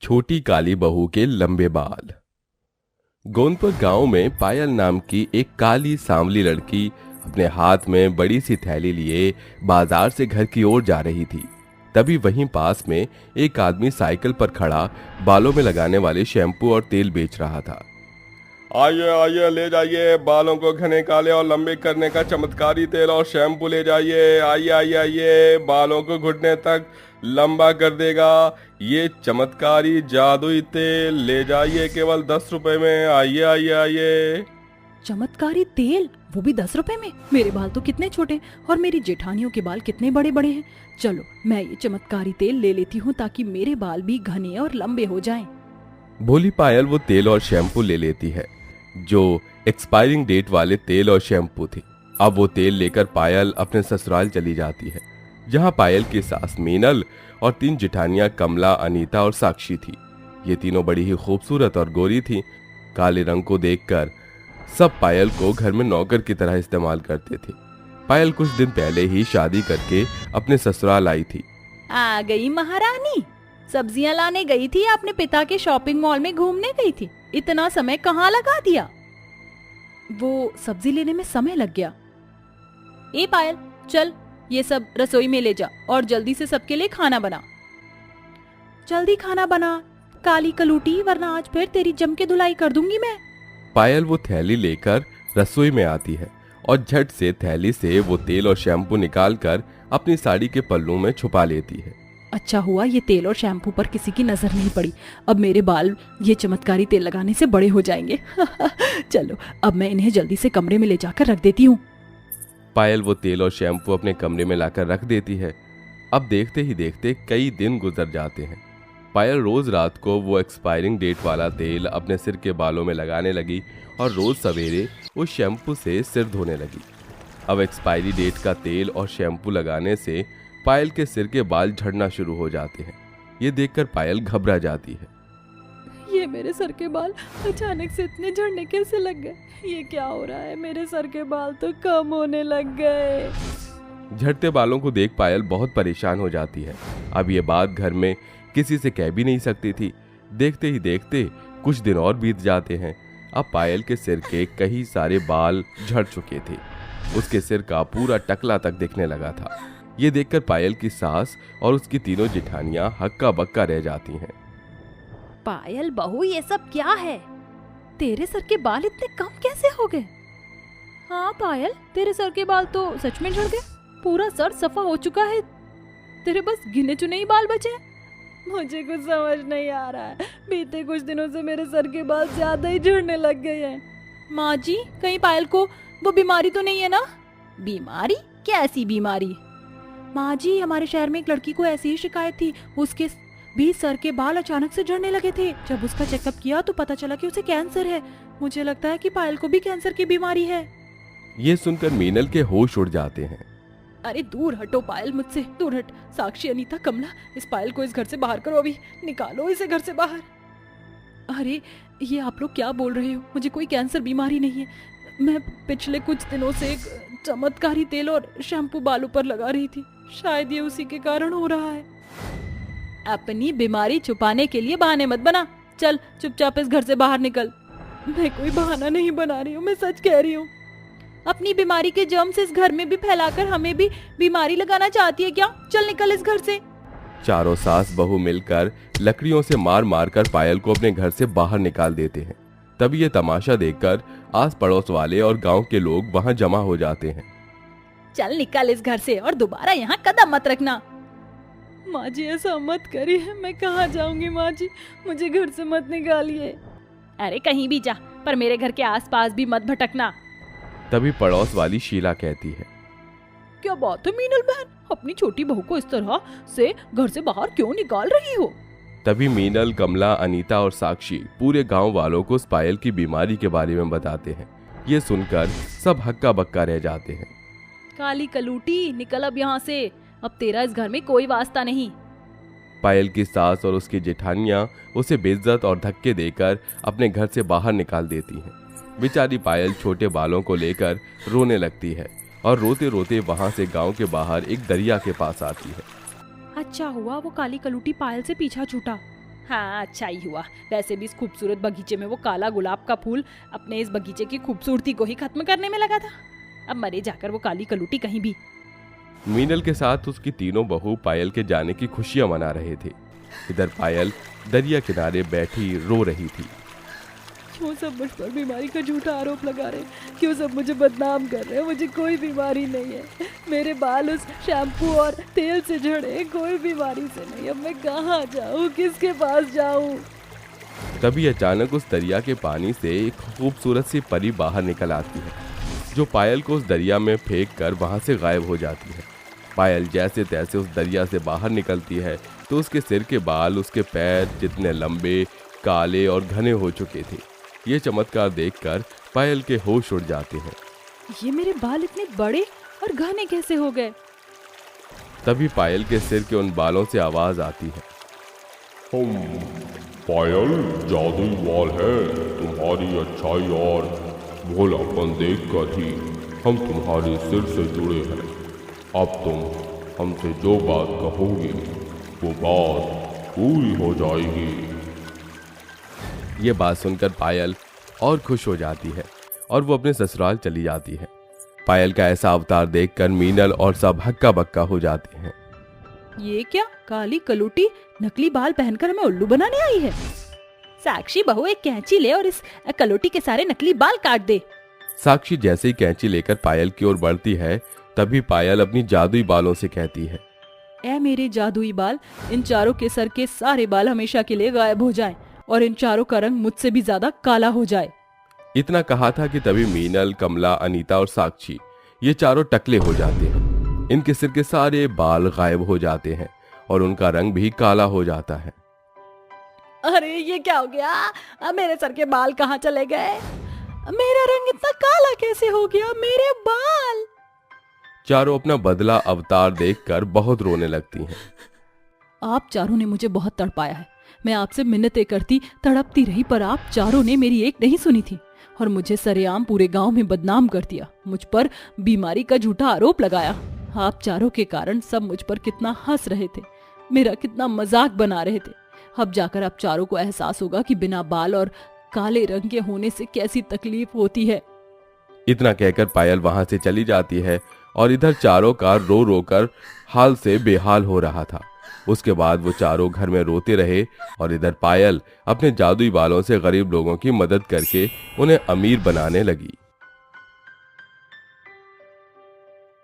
छोटी काली बहू के लंबे बाल। गोंदपुर गांव में पायल नाम की एक काली सांवली लड़की अपने हाथ में बड़ी सी थैली लिए बाजार से घर की ओर जा रही थी। तभी वहीं पास में एक आदमी साइकिल पर खड़ा बालों में लगाने वाले शैम्पू और तेल बेच रहा था। आइए आइए, ले जाइए, बालों को घने काले और लंबे करने का चमत्कारी तेल और शैम्पू ले जाइए। आइए आइए आइए, बालों को घुटने तक लंबा कर देगा ये चमत्कारी जादुई तेल। ले जाइए केवल 10 रुपए में। आइए आइए आइए। चमत्कारी तेल, वो भी 10 रुपए में? मेरे बाल तो कितने छोटे और मेरी जेठानियों के बाल कितने बड़े बड़े हैं। चलो मैं ये चमत्कारी तेल ले लेती हूँ ताकि मेरे बाल भी घने और लंबे हो जाएं। भोली पायल वो तेल और शैम्पू ले लेती है जो एक्सपायरिंग डेट वाले तेल और शैम्पू थी। अब वो तेल लेकर पायल अपने ससुराल चली जाती है, जहाँ पायल की सास मीनल और 3 जेठानियां कमला, अनीता और साक्षी थी। ये तीनों बड़ी ही खूबसूरत और गोरी थी। काले रंग को देखकर सब पायल को घर में नौकर की तरह इस्तेमाल करते थे। पायल कुछ दिन पहले ही शादी करके अपने ससुराल आई थी। आ गई महारानी। सब्जियां लाने गई थी, अपने पिता के शॉपिंग मॉल में घूमने गई थी। इतना समय कहाँ लगा दिया? वो सब्जी लेने में समय लग गया। ए पायल, चल ये सब रसोई में ले जा और जल्दी से सबके लिए खाना बना। जल्दी खाना बना काली कलूटी, वरना आज फिर तेरी जम के धुलाई कर दूंगी मैं। पायल वो थैली लेकर रसोई में आती है और झट से थैली से वो तेल और शैम्पू निकालकर अपनी साड़ी के पल्लू में छुपा लेती है। अच्छा हुआ ये तेल और शैम्पू पर किसी की नजर नहीं पड़ी। अब मेरे बाल ये चमत्कारी तेल लगाने से बड़े हो जाएंगे। चलो अब मैं इन्हें जल्दी से कमरे में ले जाकर रख देती हूँ। पायल वो तेल और शैम्पू अपने कमरे में लाकर रख देती है। अब देखते ही देखते कई दिन गुजर जाते हैं। पायल रोज रात को वो एक्सपायरिंग डेट वाला तेल अपने सिर के बालों में लगाने लगी और रोज सवेरे उस शैम्पू से सिर धोने लगी। अब एक्सपायरी डेट का तेल और शैम्पू लगाने से पायल के सिर के बाल झड़ना शुरू हो जाते हैं। ये देखकर पायल घबरा जाती है। ये मेरे सर के बाल अचानक से इतने झड़ने कैसे लग गए? ये क्या हो रहा है? मेरे सर के बाल तो कम होने लग गए। झड़ते बालों को देख पायल बहुत परेशान हो जाती है। अब ये बात घर में किसी से कह भी नहीं सकती थी। देखते ही देखते कुछ दिन और बीत जाते हैं। अब पायल के सिर के कई सारे बाल झड़ चुके थे। उसके सिर का पूरा टकला तक दिखने लगा था। ये देखकर पायल की सास और उसकी तीनों जेठानियां हक्का बक्का रह जाती हैं। पायल बहू, ये सब क्या है? तेरे सर के बाल इतने कम कैसे हो गए? हाँ पायल, तेरे सर के बाल तो सच में झड़ गए। पूरा सर सफा हो चुका है। तेरे बस गिने चुने ही बाल बचे हैं। मुझे कुछ समझ नहीं आ रहा है। बीते कुछ दिनों से मेरे सर के बाल ज्यादा ही झड़ने लग गए हैं। माँ जी, कहीं पायल को वो बीमारी तो नहीं है ना? बीमारी? कैसी बीमारी? माँ जी, हमारे शहर में एक लड़की को ऐसी ही शिकायत थी। उसके भी सर के बाल अचानक से झड़ने लगे थे। जब उसका चेकअप किया तो पता चला कि उसे कैंसर है। मुझे लगता है कि पायल को भी कैंसर की बीमारी है। ये सुनकर मीनल के होश उड़ जाते हैं। अरे दूर हटो पायल, मुझसे दूर हट। साक्षी, अनीता, कमला, इस पायल को इस घर से बाहर करो। अभी निकालो इसे घर से बाहर। अरे ये आप लोग क्या बोल रहे हो? मुझे कोई कैंसर बीमारी नहीं है। मैं पिछले कुछ दिनों से एक चमत्कारी तेल और शैम्पू बालों पर लगा रही थी। शायद ये उसी के कारण हो रहा है। अपनी बीमारी छुपाने के लिए बहाने मत बना। चल चुपचाप इस घर से बाहर निकल। मैं कोई बहाना नहीं बना रही हूँ, मैं सच कह रही हूँ। अपनी बीमारी के जर्म्स इस घर में भी फैलाकर हमें भी बीमारी लगाना चाहती है क्या? चल निकल इस घर से। चारों सास बहू मिलकर लकड़ियों से मार मार कर पायल को अपने घर से बाहर निकाल देते हैं। तभी ये तमाशा देखकर आस पड़ोस वाले और गांव के लोग वहां जमा हो जाते हैं। चल निकल इस घर से और दोबारा यहाँ कदम मत रखना। माँ जी, ऐसा मत करिए। मैं कहाँ जाऊंगी माँ जी? मुझे घर से मत निकालिए। अरे कहीं भी जा, पर मेरे घर के आसपास भी मत भटकना। तभी पड़ोस वाली शीला कहती है, क्या बात है मीनल बहन, अपनी छोटी बहू को इस तरह से घर से बाहर क्यों निकाल रही हो? तभी मीनल, कमला, अनीता और साक्षी पूरे गांव वालों को उस पायल की बीमारी के बारे में बताते हैं। ये सुनकर सब हक्का बक्का रह जाते हैं। काली कलूटी, निकल अब यहाँ से। अब तेरा इस घर में कोई वास्ता नहीं। पायल की सास और उसकी जेठानियां उसे बेइज्जत और धक्के देकर अपने घर से बाहर निकाल देती हैं। बेचारी पायल छोटे बालों को लेकर रोने लगती है और रोते रोते वहां से गांव के बाहर एक दरिया के पास आती है। अच्छा हुआ वो काली कलूटी पायल से पीछा छूटा। हाँ अच्छा ही हुआ। वैसे भी इस खूबसूरत बगीचे में वो काला गुलाब का फूल अपने इस बगीचे की खूबसूरती को ही खत्म करने में लगा था। अब मरे जाकर वो काली कलूटी कहीं भी। मीनल के साथ उसकी तीनों बहू पायल के जाने की खुशियां मना रहे थे। इधर पायल दरिया किनारे बैठी रो रही थी। क्यों सब मुझ पर बीमारी का झूठा आरोप लगा रहे, क्यों सब मुझे बदनाम कर रहे हैं। मुझे कोई बीमारी नहीं है। मेरे बाल उस शैम्पू और तेल से झड़े, कोई बीमारी से नहीं। अब मैं कहाँ जाऊँ, किसके पास जाऊँ। तभी अचानक उस दरिया के पानी से एक खूबसूरत सी परी बाहर निकल आती है, जो पायल को उस दरिया में फेंक कर वहां से गायब हो जाती है। पायल जैसे तैसे उस दरिया से बाहर निकलती है तो उसके सिर के बाल उसके पैर जितने लंबे, काले और घने हो चुके थे। ये चमत्कार देखकर पायल के होश उड़ जाते हैं। ये मेरे बाल इतने बड़े और घने कैसे हो गए। तभी पायल के सिर के उन बालों से आवाज आती है। पायल, जादुई बाल है। तुम्हारी अच्छाई और भोलापन देखकर ही हम तुम्हारे सिर से जुड़े हैं। अब तुम हमसे जो बात कहोगे वो बात पूरी हो जाएगी। ये बात सुनकर पायल और खुश हो जाती है और वो अपने ससुराल चली जाती है। पायल का ऐसा अवतार देखकर मीनल और सब हक्का बक्का हो जाते हैं। ये क्या, काली कलूटी नकली बाल पहनकर हमें उल्लू बनाने आई है। साक्षी बहू, एक कैंची ले और इस कलूटी के सारे नकली बाल काट दे। साक्षी जैसे ही कैंची लेकर पायल की ओर बढ़ती है, तभी पायल अपनी जादुई बालों से कहती है, ऐ मेरे जादुई बाल, इन चारों के सर के सारे बाल हमेशा के लिए गायब हो जाएं और इन चारों का रंग मुझसे भी ज्यादा काला हो जाए। इतना कहा था कि तभी मीनल, कमला, अनीता और साक्षी ये चारों टकले हो जाते हैं। इनके सिर के सारे बाल गायब हो जाते हैं और उनका रंग भी काला हो जाता है। अरे ये क्या हो गया, अब मेरे सर के बाल कहाँ चले गए। मेरा रंग इतना काला कैसे हो गया, मेरे बाल। चारों अपना बदला अवतार देखकर बहुत रोने लगती हैं। आप चारों ने मुझे बहुत तड़पाया है। मैं आपसे मिन्नतें करती, तड़पती रही, पर आप चारों ने मेरी एक नहीं सुनी थी और मुझे सरेआम पूरे गांव में बदनाम कर दिया। मुझ पर बीमारी का झूठा आरोप लगाया। आप चारों के कारण सब मुझ पर कितना हंस रहे थे, मेरा कितना मजाक बना रहे थे। अब जाकर आप चारों को एहसास होगा कि बिना बाल और काले रंग के होने से कैसी तकलीफ होती है। इतना कहकर पायल वहां से चली जाती है और इधर चारों का रो रो कर हाल से बेहाल हो रहा था। उसके बाद वो चारों घर में रोते रहे और इधर पायल अपने जादुई बालों से गरीब लोगों की मदद करके उन्हें अमीर बनाने लगी।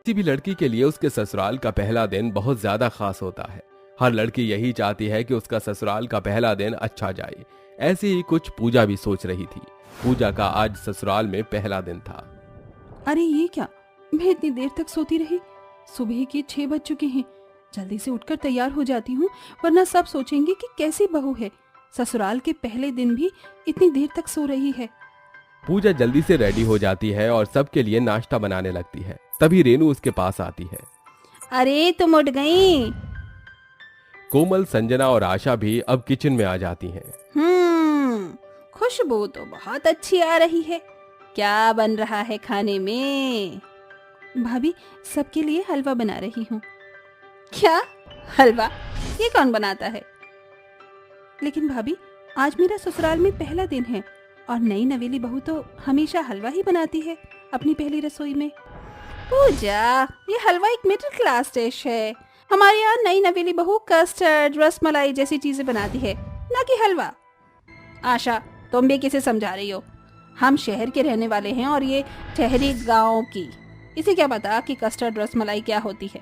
किसी भी लड़की के लिए उसके ससुराल का पहला दिन बहुत ज्यादा खास होता है। हर लड़की यही चाहती है कि उसका ससुराल का पहला दिन अच्छा जाए। ऐसे ही कुछ पूजा भी सोच रही थी। पूजा का आज ससुराल में पहला दिन था। अरे ये क्या, मैं इतनी देर तक सोती रही। सुबह के 6 बज चुके हैं। जल्दी से उठकर तैयार हो जाती हूँ, वरना सब सोचेंगे कि कैसी बहू है, ससुराल के पहले दिन भी इतनी देर तक सो रही है। पूजा जल्दी से रेडी हो जाती है और सबके लिए नाश्ता बनाने लगती है। तभी रेनू उसके पास आती है। अरे तुम उठ गई। कोमल, संजना और आशा भी अब किचन में आ जाती हैं। खुशबू तो बहुत अच्छी आ रही है। क्या बन रहा है खाने में? भाभी, सबके लिए हलवा बना रही हूँ। क्या हलवा? ये कौन बनाता है? लेकिन भाभी, आज मेरा ससुराल में पहला दिन है और नई नवेली बहू तो हमेशा हलवा ही बनाती है अपनी पहली रसोई में। पूजा, ये हलवा एक मिडिल क्लास डिश है। हमारे यहाँ नई नवेली बहू कस्टर्ड, रसमलाई जैसी चीजें बनाती है, ना कि हलवा। आशा, तुम भी किसे समझा रही हो? हम शहर के रहने वाले हैं और ये ठहरी गांव की। इसे क्या पता कि कस्टर्ड रसमलाई क्या होती है?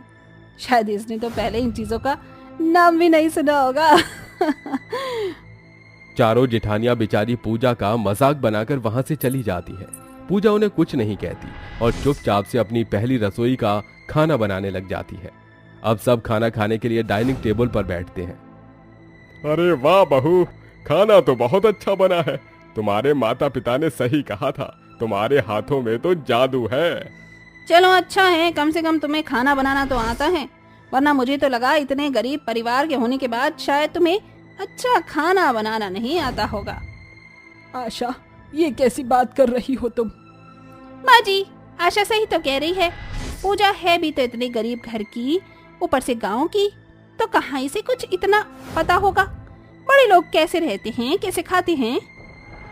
शायद इसने तो पहले इन चीजों का नाम भी नहीं सुना होगा। चारों जेठानियां बेचारी पूजा का मजाक बनाकर वहां से चली जाती है। पूजा उन्हें कुछ नहीं कहती और चुपचाप से अपनी पहली रसोई का खाना बनाने लग जाती है। अब सब खाना खाने के लिए डाइनिंग टेबल पर बैठते हैं। अरे वाह बहू, खाना तो बहुत अच्छा बना है। तुम्हारे माता पिता ने सही कहा था, तुम्हारे हाथों में तो जादू है। चलो अच्छा है, कम से कम तुम्हें खाना बनाना तो आता है, वरना मुझे तो लगा इतने गरीब परिवार के होने के बाद शायद तुम्हें अच्छा खाना बनाना नहीं आता होगा। आशा, ये कैसी बात कर रही हो तुम? माँ जी, आशा सही तो कह रही है। पूजा है भी तो इतने गरीब घर की, ऊपर से गांव की, तो कहाँ इसे कुछ इतना पता होगा। बड़े लोग कैसे रहते हैं, कैसे खाते हैं?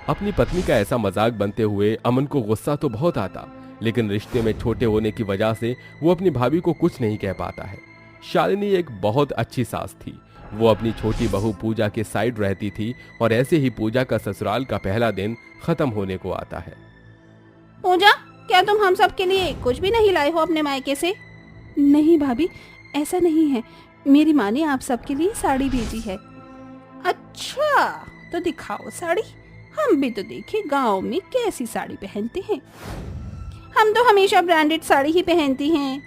अपनी पत्नी का ऐसा मजाक बनते हुए अमन को गुस्सा तो बहुत आता, लेकिन रिश्ते में छोटे होने की वजह से वो अपनी भाभी को कुछ नहीं कह पाता है। शालिनी एक बहुत अच्छी सास थी। वो अपनी छोटी बहू पूजा के साइड रहती थी और ऐसे ही पूजा का ससुराल का पहला दिन खत्म होने को आता है। पूजा, क्या तुम हम सब के लिए कुछ भी नहीं लाए हो अपने मायके से? नहीं भाभी, ऐसा नहीं है। मेरी माँ ने आप सबके लिए साड़ी भेजी है। अच्छा, तो दिखाओ साड़ी। हम भी तो देखे गांव में कैसी साड़ी पहनते हैं। हम तो हमेशा ब्रांडेड साड़ी ही पहनती हैं।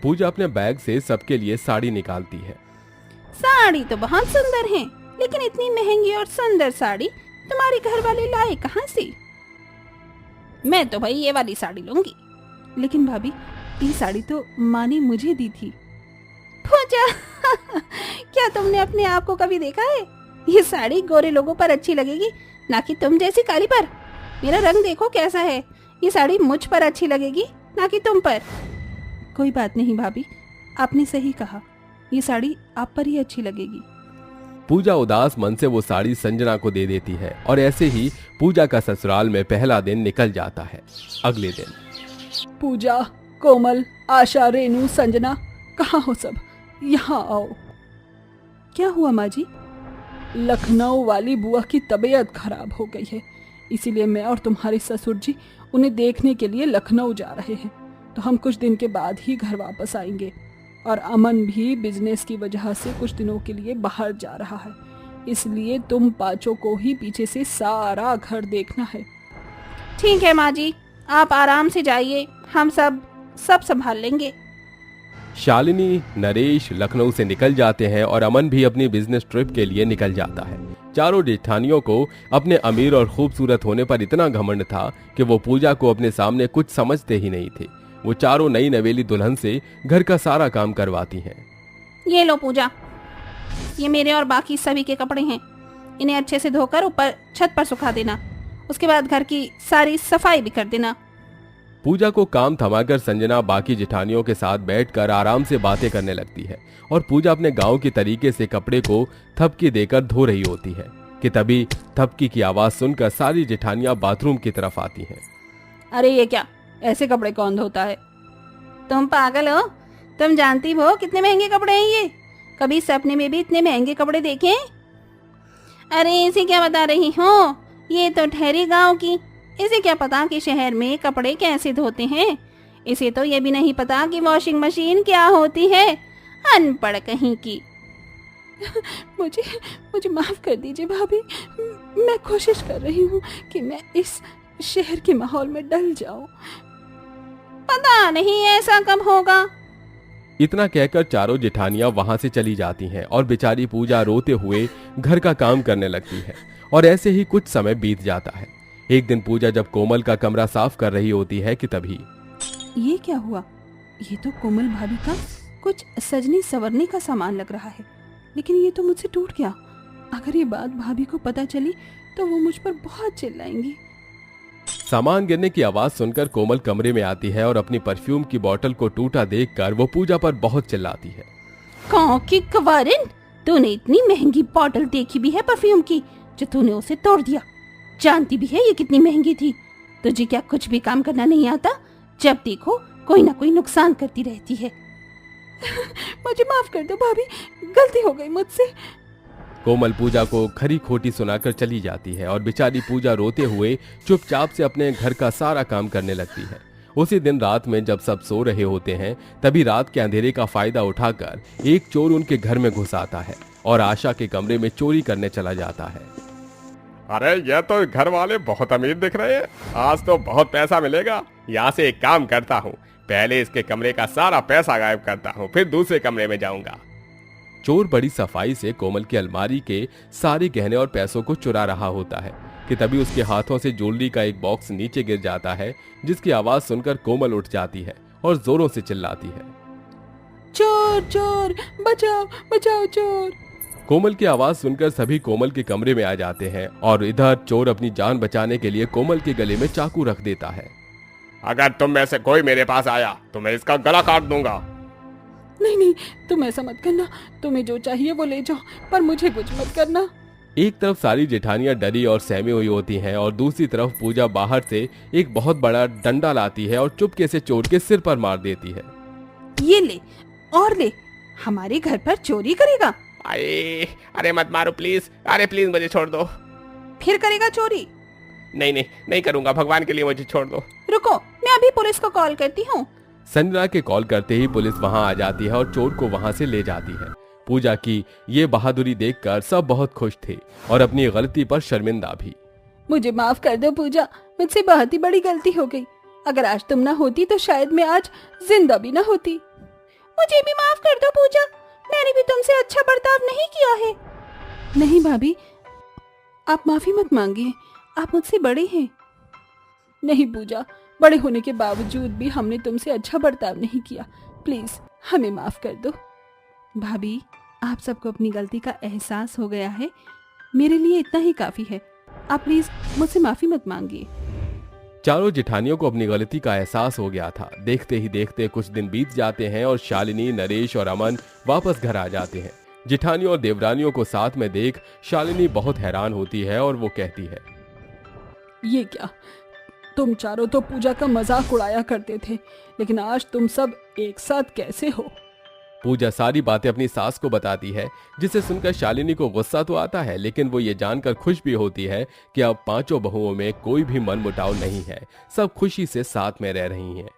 पूजा अपने बैग से सबके लिए साड़ी निकालती है। साड़ी तो बहुत सुंदर है, लेकिन इतनी महंगी और सुंदर साड़ी तुम्हारे घर वाले लाए कहाँ से? मैं तो भाई ये वाली साड़ी लूंगी। लेकिन भाभी, ये साड़ी तो माँ ने मुझे दी थी। पूजा, क्या तुमने अपने आप को कभी देखा है? ये साड़ी गोरे लोगों पर अच्छी लगेगी, ना कि तुम जैसी काली पर। मेरा रंग देखो कैसा है। ये साड़ी मुझ पर अच्छी लगेगी, ना कि तुम पर। कोई बात नहीं भाभी, आपने सही कहा। ये साड़ी आप पर ही अच्छी लगेगी। पूजा उदास मन से वो साड़ी संजना को दे देती है और ऐसे ही पूजा का ससुराल में पहला दिन निकल जाता है। अगले दिन पूजा, कोमल, आशा, रेनू, संजना, कहाँ हो सब? यहाँ आओ। क्या हुआ माँ जी? लखनऊ वाली बुआ की तबीयत खराब हो गई है, इसीलिए मैं और तुम्हारे ससुर जी उन्हें देखने के लिए लखनऊ जा रहे हैं। तो हम कुछ दिन के बाद ही घर वापस आएंगे। और अमन भी बिजनेस की वजह से कुछ दिनों के लिए बाहर जा रहा है, इसलिए तुम पांचों को ही पीछे से सारा घर देखना है। ठीक है माँ जी, आप आराम से जाइए, हम सब संभाल लेंगे। शालिनी, नरेश लखनऊ से निकल जाते हैं और अमन भी अपनी बिजनेस ट्रिप के लिए निकल जाता है। चारों जेठानियों को अपने अमीर और खूबसूरत होने पर इतना घमंड था कि वो पूजा को अपने सामने कुछ समझते ही नहीं थे। वो चारों नई नवेली दुल्हन से घर का सारा काम करवाती हैं। ये लो पूजा, ये मेरे और बाकी सभी के कपड़े हैं। इन्हें अच्छे से धोकर ऊपर छत पर सुखा देना। उसके बाद घर की सारी सफाई भी कर देना। पूजा को काम थमाकर संजना बाकी जेठानियों के साथ बैठकर आराम से बातें करने लगती है और पूजा अपने गांव के तरीके से कपड़े को थपकी देकर धो रही होती है कि तभी थपकी की आवाज सुनकर सारी जेठानियां बाथरूम की तरफ आती हैं। अरे ये क्या, ऐसे कपड़े कौन धोता है? तुम पागल हो? तुम जानती हो कितने महंगे कपड़े हैं ये? कभी सपने में भी इतने महंगे कपड़े देखे? अरे इसे क्या बता रही हो? ये तो ठहरी गांव की। इसे क्या पता कि शहर में कपड़े कैसे धोते हैं। इसे तो ये भी नहीं पता कि वॉशिंग मशीन क्या होती है। अनपढ़ कहीं की। मुझे माफ कर दीजिए भाभी। मैं कोशिश कर रही हूँ कि मैं इस शहर के माहौल में डल जाऊं। पता नहीं ऐसा कब होगा। इतना कहकर चारों जेठानियां वहां से चली जाती हैं और बेचारी पूजा रोते हुए घर का काम करने लगती है। और ऐसे ही कुछ समय बीत जाता है। एक दिन पूजा जब कोमल का कमरा साफ कर रही होती है कि तभी ये क्या हुआ? ये तो कोमल भाभी का कुछ सजने संवरने का सामान लग रहा है, लेकिन ये तो मुझसे टूट गया। अगर ये बात भाभी को पता चली तो वो मुझ पर बहुत चिल्लाएंगी। सामान गिरने की आवाज सुनकर कोमल कमरे में आती है और अपनी परफ्यूम की बोतल को टूटा देखकर वो पूजा पर बहुत चिल्लाती है। कौन की कवारिन, तूने इतनी महंगी बोतल देखी भी है परफ्यूम की जो तूने उसे तोड़ दिया? जानती भी है ये कितनी महंगी थी। तुझे क्या कुछ भी काम करना नहीं आता? जब देखो कोई ना कोई नुकसान करती रहती है। मुझे माफ कर दो भाभी, गलती हो गई मुझसे। कोमल पूजा को खरी खोटी सुनाकर चली जाती है और बेचारी पूजा रोते हुए चुपचाप से अपने घर का सारा काम करने लगती है। उसी दिन रात में जब सब सो रहे होते हैं तभी रात के अंधेरे का फायदा उठाकर एक चोर उनके घर में घुस आता है और आशा के कमरे में चोरी करने चला जाता है। अरे ये तो घर वाले बहुत अमीर दिख रहे हैं, आज तो बहुत पैसा मिलेगा। यहाँ से एक काम करता हूँ, पहले इसके कमरे का सारा पैसा गायब करता हूँ, फिर दूसरे कमरे में जाऊंगा। चोर बड़ी सफाई से कोमल की अलमारी के सारे गहने और पैसों को चुरा रहा होता है कि तभी उसके हाथों से ज्वेलरी का एक बॉक्स नीचे गिर जाता है, जिसकी आवाज सुनकर कोमल उठ जाती है और जोरों से चिल्लाती है, चोर चोर, बचाओ बचाओ चोर। कोमल की आवाज सुनकर सभी कोमल के कमरे में आ जाते हैं और इधर चोर अपनी जान बचाने के लिए कोमल के गले में चाकू रख देता है। अगर तुम में से कोई मेरे पास आया तो मैं इसका गला काट दूंगा। नहीं नहीं, तुम ऐसा मत करना। तुम्हें जो चाहिए वो ले जाओ, पर मुझे कुछ मत करना। एक तरफ सारी जेठानियां डरी और सहमी हुई होती हैं और दूसरी तरफ पूजा बाहर से एक बहुत बड़ा डंडा लाती है और चुपके से चोर के सिर पर मार देती है। ये ले और ले, हमारे घर पर चोरी करेगा। अरे मत मारो प्लीज, अरे प्लीज मुझे छोड़ दो। फिर करेगा चोरी? नहीं करूंगा, भगवान के लिए मुझे छोड़ दो। रुको, मैं अभी पुलिस को कॉल करती हूँ। संजना के कॉल करते ही पुलिस वहां आ जाती है और चोर को वहां से ले जाती है। पूजा की ये बहादुरी देखकर सब बहुत खुश थे और अपनी गलती पर शर्मिंदा भी। मुझे माफ कर दो पूजा, मुझसे बहुत ही बड़ी गलती हो गई। अगर आज तुम ना होती तो शायद मैं आज जिंदा भी ना होती। मुझे भी माफ कर दो पूजा, मैंने भी तुमसे अच्छा बर्ताव नहीं किया है। नहीं भाभी, आप माफी मत मांगिए, आप मुझसे बड़े हैं। नहीं पूजा, बड़े होने के बावजूद भी हमने तुमसे अच्छा बर्ताव नहीं किया, प्लीज हमें माफ कर दो। भाभी, आप सबको अपनी गलती का एहसास हो गया है, मेरे लिए इतना ही काफी है। आप प्लीज मुझसे माफी मत मांगिए। चारों जेठानियों को अपनी गलती का एहसास हो गया था। देखते ही देखते कुछ दिन बीत जाते हैं और शालिनी, नरेश और अमन वापस घर आ जाते हैं। जेठानियों और देवरानियों को साथ में देख शालिनी बहुत हैरान होती है और वो कहती है, ये क्या, तुम चारों तो पूजा का मजाक उड़ाया करते थे, लेकिन आज तुम सब एक साथ कैसे हो? पूजा सारी बातें अपनी सास को बताती है, जिसे सुनकर शालिनी को गुस्सा तो आता है, लेकिन वो ये जानकर खुश भी होती है कि अब पांचों बहुओं में कोई भी मनमुटाव नहीं है, सब खुशी से साथ में रह रही हैं।